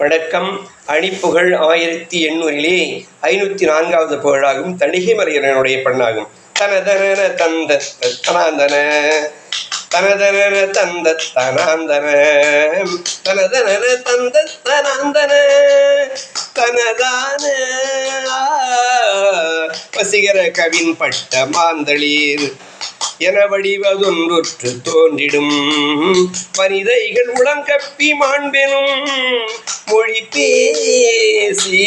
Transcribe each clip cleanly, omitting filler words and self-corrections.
வணக்கம். அணிப்புகழ் 1800 504வது புகழாகும். தணிகை மலையனுடைய பண்ணாகும். தனதன தந்த தனாந்தன தனதன தந்த தனாந்தன தனதன தந்த தனாந்தன தனதான வசீகர கவின் பட்ட மாந்தளீர் என வடிவதொன்றுற்று தோன்றிடும் வனிதைகள் உளங்கப்பி மாண்பெனும் மொழி பேசி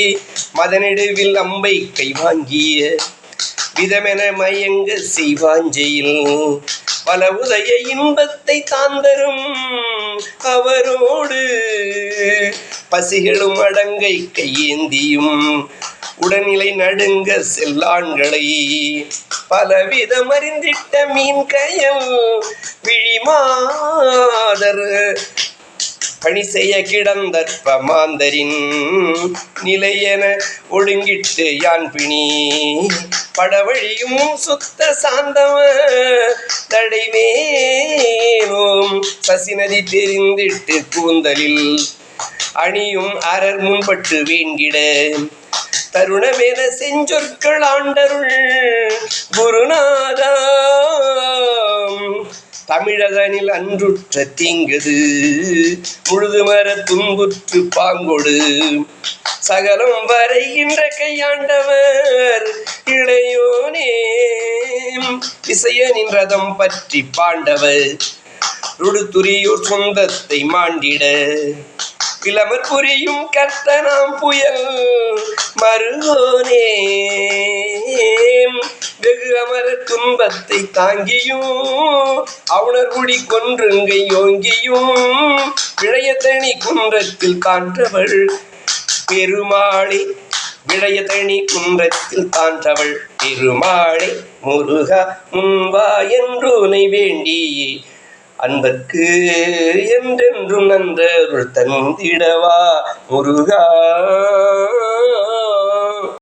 மதநெடுவில் அம்பை கை வாங்கிய விதமென மயங்க செய்வாஞ்சையில் பல உதய இன்பத்தை தாந்தரும் அவரோடு பசிகளும் அடங்கை கையேந்தியும் உடல்நிலை நடுங்க செல்லான்களை பலவிதம் அறிந்திட்ட மீன் கயல் விழிமாதர் பணி செய்ய கிடந்தற்ப மாந்தரின் நிலையென ஒழுங்கிட்டு யான் பிணி படவழியும் சுத்த சாந்தம தடைமேனோம் சசிநதி தெரிந்திட்டு கூந்தலில் அணியும் அரர் முன்பட்டு வேண்டிட தருணமென செஞ்சொற்கள் ஆண்டருள் குருநாதா தமிழதனில் அன்றுற்ற தீங்கது முழுதுமர துன்புற்று பாங்கொடு சகலம் வரைகின்ற கையாண்டவர் இளையோனே இசைய நின்றதம் பற்றி பாண்டவர் ருடுதுரியோர் சொந்தத்தை மாண்டிட இளமர் புரியும் கர்த்தனாம் புயல் மருகோனே வெகு அமர துன்பத்தை தாங்கியும் அவுணர் குடி கொன்றுங்கை யோங்கியும் விளையத்தனி குன்றத்தில் கான்றவள் பெருமாளே விளையத்தனி குன்றத்தில் கான்றவள் பெருமாளே முருகா முன்பா என்றுனை வேண்டியே அன்பர்க்கு என்றென்றும் நன்றருள் தந்திடவா முருகா.